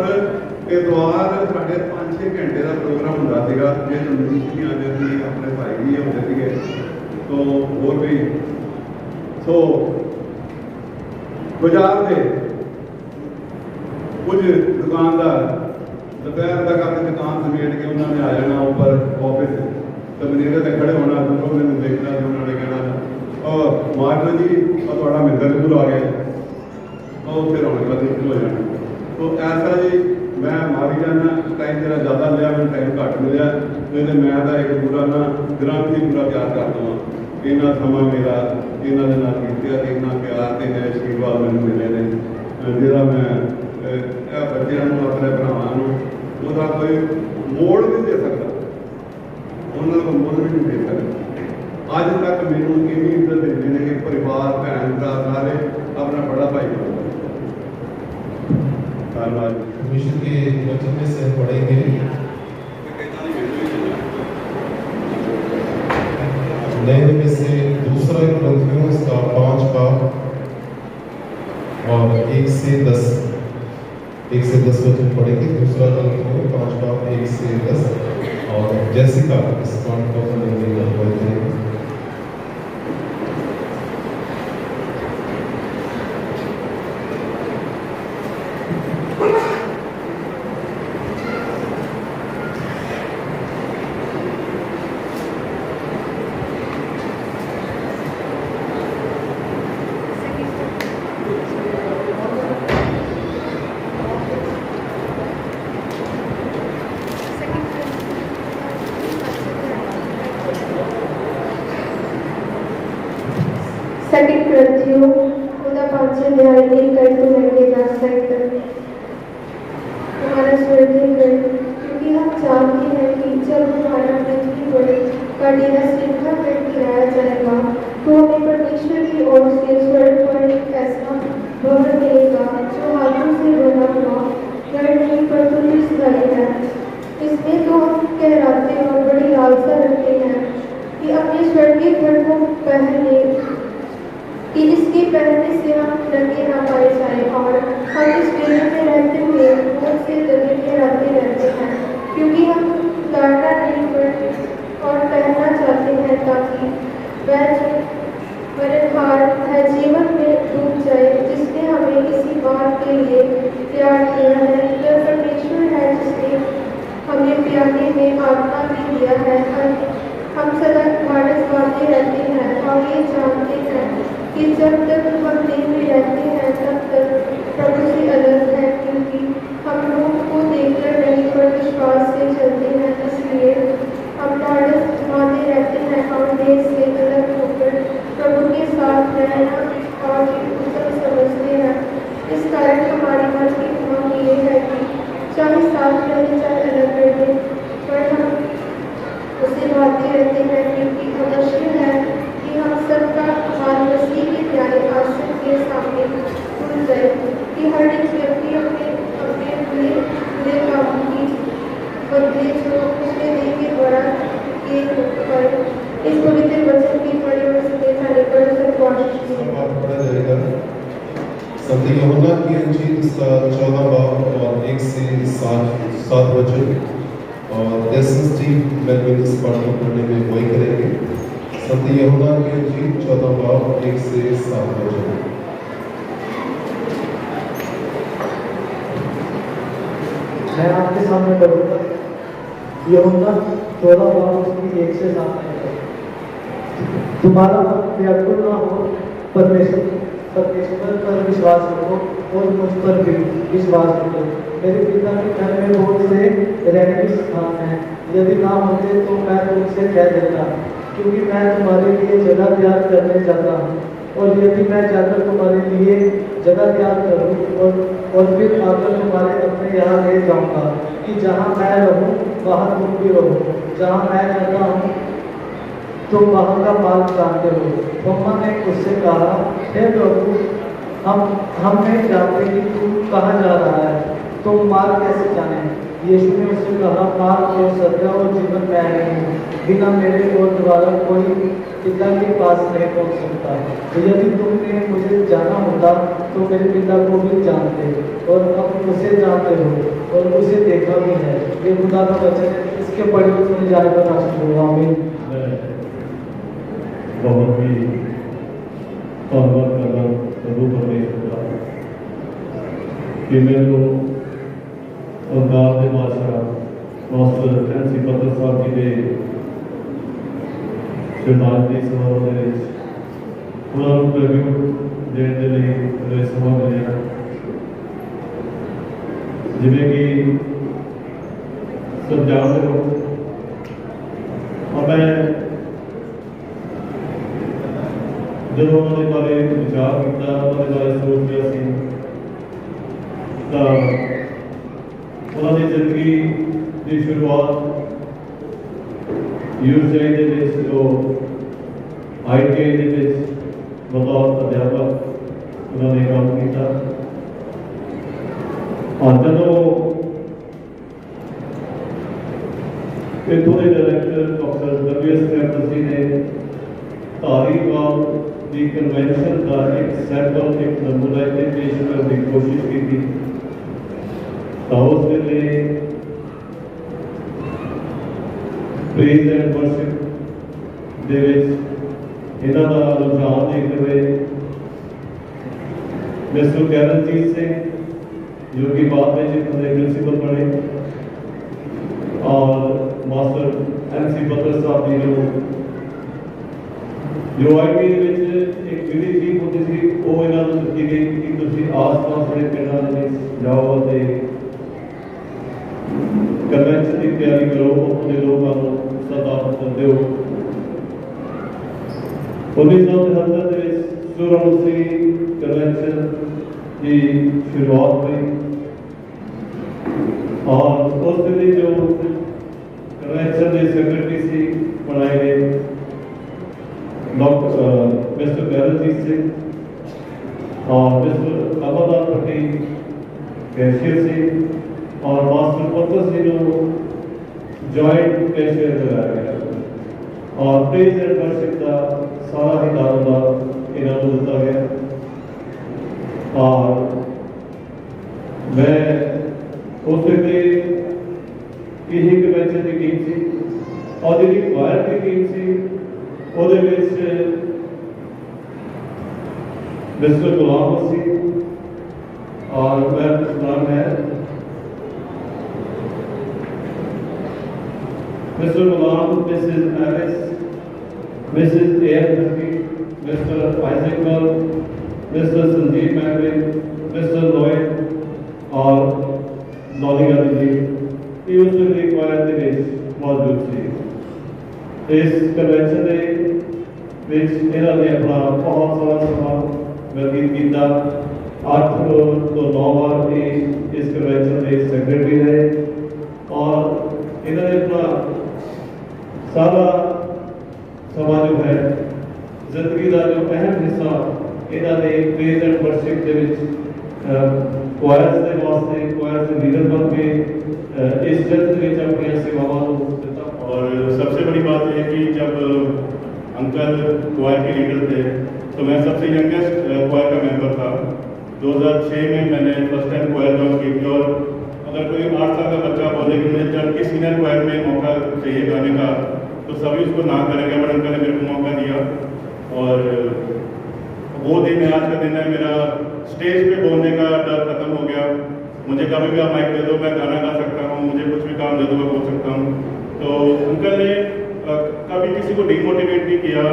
F: एतवार साढ़े 5-6 घंटे का प्रोग्राम होंदा सीगा, जे यूनिवर्सिटी आते थे अपने भाई भी होते थे, तो और भी सो बाजार के कुछ दुकानदार दोपहर तक अपनी दुकान समेट के उन्होंने आ जाना ऊपर ऑफिस, तो मनेरे तक खड़े होना, दूरों मैंने देखना, तो उन्होंने कहना और मारना जी और थोड़ा मित्र जरूर आ गया, और फिर होने का शुरू हो जाना। तो ऐसा जी मैं मारी जाना, टाइम मेरा ज़्यादा लिया, मैं टाइम घट मिले, नहीं मैं तो एक पूरा ना ग्रंथ ही पूरा तैयार कर दूँ। इन्ना समा मेरा इन्हों के नाल कीतिया, इन्ना प्यार इन्ने आशीर्वाद मैंने मिले ने, जो मैं बच्चों अपने भरावां कोई मोड़ नहीं दे सकता, उन्होंने को मोड़ भी नहीं दे सकता। अज तक मैनू इन्नी इज्जत देते हैं कि परिवार भैन भरा सारे अपना बड़ा भाई बनता। धन्यवाद।
A: विश्व के वचन में से पढ़ेंगे नए में से दूसरा ग्रंथियों इसका 5 बाब और 1 से 10 वचन पढ़ेंगे। दूसरा ग्रंथियों 5 बाब 1 से 10 और जैसिका इस पाठ को पढ़ेंगे।
G: सेकंड ग्रंथियों खुदा 5 अध्याय 1 से लेकर 10 तक हमारा स्वर्गीय घर, क्योंकि हम जानते हैं कि जब हमारा पृथ्वी पर का डेरा श्रृंखला कर गिराया जाएगा, तो हमें परमेश्वर की ओर से स्वर्ग पर एक ऐसा भवन मिलेगा जो हाथों से बना हुआ घर नहीं परंतु स्थायी है। इसमें तो हम कहराते और बड़ी लालसा रखते हैं कि अपने स्वर्गीय घर को पहने, कि इसके पहनने से हम डगे ना पाए जाए, और हम इस डेरे में रहते हुए बहुत से दगे कहराते रहते हैं, क्योंकि हम उतारना नहीं पर और पहनना चाहते हैं, ताकि वह जो मरणहार है जीवन में डूब जाए, जिसने हमें इसी बात के लिए प्यार किया है। यह परमेश्वर है जिसने हमें प्यारे में आत्मा भी दिया है। हम सदा मानस गाते रहते हैं और ये जानते हैं कि जब तक हम देह में रहते हैं तब तक प्रभु से अलग है, क्योंकि हम रूप को देखकर नहीं पर विश्वास से चलते हैं। इसलिए हम मानस गाते रहते हैं और देह से अलग होकर प्रभु के साथ रहना और उत्तम समझते हैं। इस कारण हमारी मन की मांग ये है कि चाहे साथ रहे चाहे अलग रहे, पर हम उसे भाते रहते हैं, क्योंकि अवश्य है कि हम सबका हाथ मसीह के प्यारे आसन के सामने खुल जाए, कि हर एक व्यक्ति अपने अपने बुरे कामों की बदले जो उसके देह के द्वारा किए पर इस पवित्र वचन की पढ़े और सुने जाने पर सबको आशीष मिले।
A: पढ़ा जाएगा संत यूहन्ना की इंजील इसका 14 बाब और 1 से 7 वचन और जैसे स्टीव मैंने इस पाठ को पढ़ने में वही करेंगे। संत यूहन्ना की इंजील 14 बाब 1 से 7 वचन।
H: मैं आपके सामने पढ़ूंगा यूहन्ना 14 बाब उसकी 1 से 7 तक। तुम्हारा मन व्याकुल न हो, परमेश्वर पर विश्वास रखो और मुझ पर भी विश्वास रखो। मेरे पिता के घर में बहुत से रहने के स्थान हैं, यदि ना होते तो मैं तुमसे कह देता, क्योंकि मैं तुम्हारे लिए जगह तैयार करने जाता हूँ। और यदि मैं जाकर तुम्हारे लिए जगह तैयार करूँ और फिर आकर तुम्हारे अपने यहाँ ले जाऊँगा, कि जहाँ मैं रहूँ वहाँ तुम भी रहो। जहाँ मैं जाता हूँ तुम वहाँ का मार्ग जानते हो। थोमा ने उससे कहा, हे प्रभु, हम नहीं जानते कि तू कहाँ जा रहा है, तुम मार्ग कैसे जाने? यीशु ने उससे कहा, मार्ग और सत्य और जीवन मैं ही हूँ, बिना मेरे और द्वारा कोई पिता के पास नहीं पहुँच सकता। तो यदि तुमने मुझे जाना होता तो मेरे पिता को भी जानते, और अब उसे जानते हो और उसे देखा भी है। ये खुदा का वचन है। इसके पढ़े हुए जाने पर राष्ट्र होगा। आमीन।
F: बहुत ही धन्यवाद करना प्रभु परमेश्वर का कि मैंने पंजाब के बादशाह मास्टर एनसी पत्र साहब जी के श्रद्धांजलि समारोह उन्होंने ट्रिब्यूट देने के लिए समा मिले जिमें कि सब जानते हो। और मैं जब उन्होंने बारे विचार किया, उन्होंने बारे सोच लिया सी उन्होंने जिंदगी की शुरुआत यूएसए के जो ITI के बतौर अध्यापक उन्होंने काम किया। और जब इतों के डायरेक्टर डॉक्टर WS कैंपसी ने तारीख की कन्वेंशन का एक सैंपल एक नमूना पेश करने की कोशिश की थी, तो उसके लिए प्रेज एंड वर्शिप दे इन्हों का रुझान देखते हुए मिस्टर कैरनजीत सिंह जो कि बाद में इन्होंने प्रिंसिपल बने और मास्टर NC पत्र साहब जी जो ITI एक विधि ठीक होती थी वो इन्होंने दी गई कि तुम आस पास के पिंडों में जाओ और कन्वेंशन की तैयारी करो, अपने लोगों को सदा करते हो। 1973 सूर्यवंशी कन्वेंशन की शुरुआत हुई और उस दिन जो कन्वेंशन के सेक्रेटरी से बनाए गए डॉक्टर मिस्टर कैरनजीत सिंह और मिस्टर अमरनाथ पटेल कैशियर सिंह और मास्टर पत्र सिंह को जॉइंट कैशियर लगाया गया और प्रेज एंड वर्शिप का सारा ही दारोगा इनाम दिता गया। और मैं उस यही कन्वेंशन की टीम थी और जी क्वायर की टीम थी ਉਹਦੇ ਵਿੱਚ मिस्टर गुलाम मसीह और मैं नाम है Mr Ghulam, Mrs Alice, Mrs AM Mr Isaac Mal, Mr Sandeep Magray, Mr Lloyd और नौलिका जी ये उस क्वायर के मौजूद थी। इस कन्वेंशन के इन्होंने अपना बहुत सारा समा व्यतीत किया। 8 तो 9 बार इस कन्वेंशन के सेक्रेटरी रहे और इन्होंने अपना सारा समा जो है जिंदगी का जो अहम हिस्सा इन्होंने प्रेज एंड वर्शिप के क्वायर्स के वास्ते क्वायर के लीडर बन के इस जगत में अपनी सेवाओं को दिता।
I: और सबसे बड़ी बात है कि जब अंकल क्वायर के लीडर थे तो मैं सबसे यंगेस्ट क्वायर का मेंबर था। 2006 में मैंने फर्स्ट टाइम क्वायर ज्वाइन की थी और अगर कोई 8 साल का बच्चा बोले कि मुझे चर्च के सीनियर क्वायर में मौका चाहिए गाने का, तो सभी उसको ना करेंगे, बट अंकल ने मेरे को मौका दिया। और वो दिन है, आज का दिन है, मेरा स्टेज पे बोलने का डर खत्म हो गया। मुझे कभी भी आप माइक दे दो, मैं गाना गा सकता हूँ, मुझे कुछ भी काम दे दो, मैं बोल सकता हूँ। तो अंकल ने कभी किसी को डिमोटिवेट नहीं किया,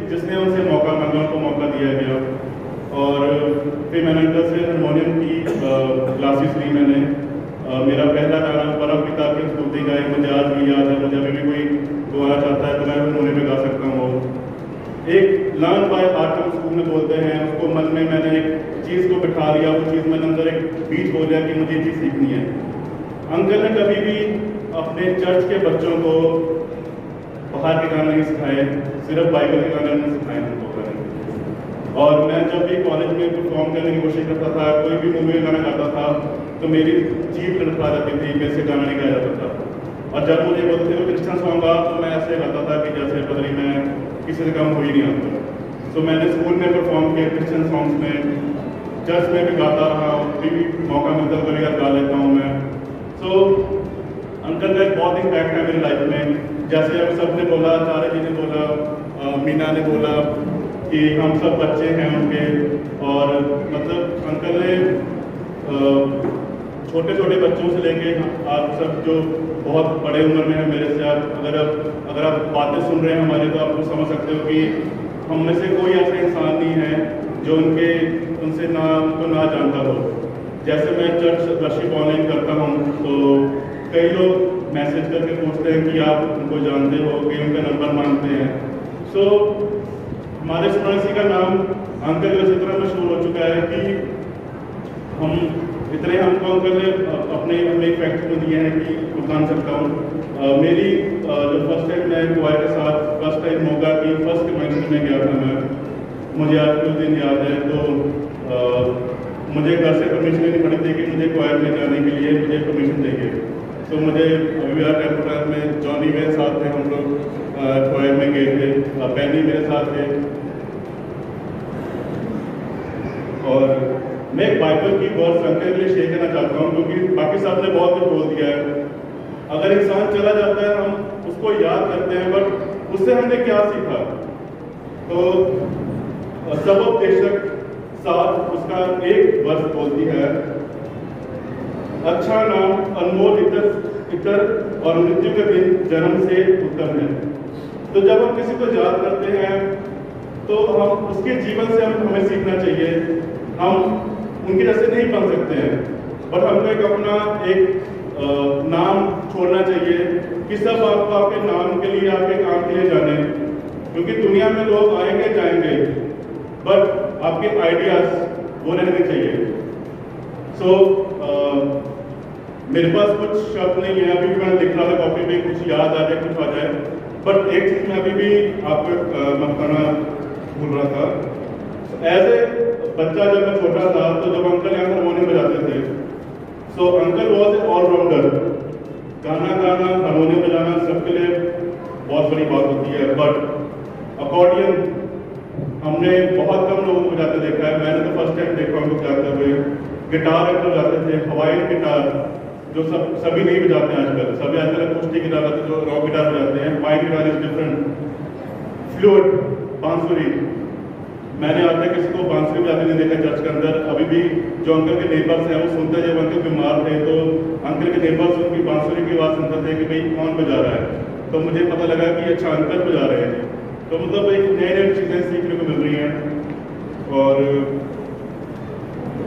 I: जिसने उनसे मौका मांगा उनको मौका दिया गया। और फिर मैंने अंकल से हारमोनियम की क्लासेस ली मैंने। मेरा पहला गाना परम पिता की स्तुति गाई मुझे आज भी याद है। मुझे अभी भी कोई गाना चाहता है तो मैं हारमोनियम में गा सकता हूँ। एक लर्न बाय हार्ट हम स्कूल में बोलते हैं, उसको मन में मैंने एक चीज़ को बिठा लिया, वो चीज़ मैंने अंदर एक बीज हो गया कि मुझे ये चीज़ सीखनी है। अंकल ने कभी भी अपने चर्च के बच्चों को बाहर के गाने नहीं सिखाए, सिर्फ बाइबल के गाने नहीं सिखाए उनको गाने। और मैं जब भी कॉलेज में परफॉर्म करने की कोशिश करता था, कोई भी मूवी में गाना गाता था, तो मेरी जीभ लड़खड़ा जाती थी, मेरे से गाना नहीं गाया जाता था। और जब मुझे बोलते थे क्रिश्चियन सॉन्ग गा, तो मैं ऐसे गाता था कि जैसे पता नहीं मैं किसी से कम हो ही नहीं आता। तो मैंने स्कूल में परफॉर्म किया क्रिश्चियन सॉन्ग्स में, चर्च में भी गाता रहा, भी मौका मिलता कभी गा लेता हूँ मैं। सो अंकल का एक बहुत इम्पैक्ट है मेरी लाइफ में। जैसे अब सब ने बोला, चारे जी ने बोला, मीना ने बोला कि हम सब बच्चे हैं उनके, और मतलब अंकल ने छोटे छोटे बच्चों से लेके आप सब जो बहुत बड़े उम्र में है मेरे से, अगर आप बातें सुन रहे हैं हमारे, तो आप समझ सकते हो कि हम में से कोई ऐसा इंसान नहीं है जो उनसे उनको ना जानता हो। जैसे मैं चर्च वर्शिप ऑनलाइन करता हूँ, तो कई लोग मैसेज करके पूछते हैं कि आप उनको जानते हो, कि उनका नंबर मांगते हैं। सो हमारे स्टूडेंट्स का नाम अंकल से इतना मशहूर हो चुका है कि हमको अंकल ने अपने एक फैक्ट्री में दिए हैं कि भुगतान सकता हूँ। मेरी जो फर्स्ट टाइम मैं क्वायर के साथ फर्स्ट टाइम मोगा की फर्स्ट कमेंट्री में गया था मैं, मुझे आज भी उस दिन याद है। तो मुझे घर से परमिशन लेनी पड़ी थी कि मुझे क्वायर में जाने के लिए मुझे परमिशन चाहिए। तो मुझे अभी टेम्पोरायर में जॉनी मेरे साथ थे, हम लोग क्वायर में गए थे, पैनी मेरे साथ थे। और मैं एक बाइबल की वर्स अंकल के लिए शेयर करना चाहता हूँ, क्योंकि बाकी सब ने बहुत कुछ बोल दिया है। अगर इंसान चला जाता है, हम उसको याद करते हैं, बट उससे हमने क्या सीखा? तो सबब देशक 7 उसका एक वर्ष बोलती है, अच्छा नाम अनमोल इतर और मृत्यु के दिन जन्म से उत्तम है। तो जब हम किसी को याद करते हैं, तो हम उसके जीवन से हमें सीखना चाहिए। हम उनके जैसे नहीं बन सकते हैं, बट हमको एक अपना नाम छोड़ना चाहिए कि सब आपको आपके नाम के लिए, आपके काम के लिए जाने। क्योंकि दुनिया में लोग आएंगे जाएंगे, बट आपके आइडियाज वो रहने चाहिए। सो मेरे पास कुछ शब्द नहीं है, अभी भी मैं लिख रहा था कॉपी पे, कुछ याद आ जाए, कुछ आ जाए। बट एक चीज़ मैं अभी भी आपको बताना भूल रहा था। एज ए बच्चा जब मैं छोटा था, तो जब अंकल यहाँ हारमोनियम बजाते थे, सो अंकल वॉज ए ऑलराउंडर। गाना गाना, हारमोनियम बजाना सबके लिए बहुत बड़ी बात होती है। बट अकॉर्डियन हमने बहुत कम लोगों को बजाते देखा है। मैंने तो फर्स्ट टाइम देखा उनको बजाते हुए। गिटार अंकल बजाते थे, हवाई गिटार जो सभी नहीं बजाते हैं आजकल। सभी आजकल अकॉस्टिक गिटार बजाते हैं, जो रॉक गिटार बजाते हैं। हवाई गिटार इज डिफरेंट। फ्लूट, बांसुरी, मैंने आज तक किसी को बांसुरी बजाते नहीं देखा चर्च के अंदर। अभी भी जो अंकल के नेबर्स हैं वो सुनते, जब अंकल बीमार थे तो अंकल के नेबर्स उनकी बांसुरी की आवाज़ सुनते थे कि भाई कौन बजा रहा है। तो मुझे पता लगा कि अच्छा अंकल बजा रहे हैं। तो मतलब एक नई चीज़ें सीखने को मिल रही हैं। और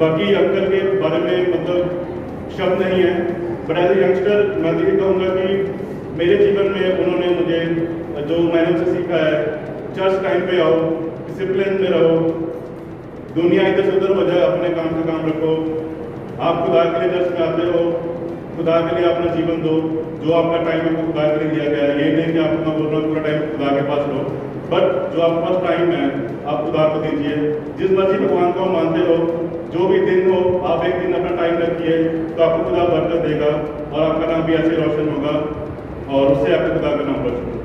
I: बाकी अंकल के बारे में मतलब शब्द नहीं है, बट एज ए यंगस्टर मैं तो ये कहूँगा कि मेरे जीवन में उन्होंने मुझे जो मैंने उनसे सीखा है, चर्च टाइम पे आओ, डिसिप्लिन में रहो, दुनिया इधर से उधर हो जाए, अपने काम से काम रखो। आप खुदा के लिए चर्च में आते हो, खुदा के लिए अपना जीवन दो। जो आपका टाइम है वो खुदा के लिए दिया गया है। ये नहीं कि आप अपना बोल रहे हो पूरा टाइम खुदा के पास रहो, बट जो आपके पास टाइम है आप खुदा को दीजिए। जिस मर्जी भगवान को मानते हो, जो भी दिन हो, आप एक दिन अपना टाइम रखिए, तो आपको खुदा बरकत देगा और आपका नाम भी ऐसे रोशन होगा और उससे आपको खुदा का नाम रोशन होगा।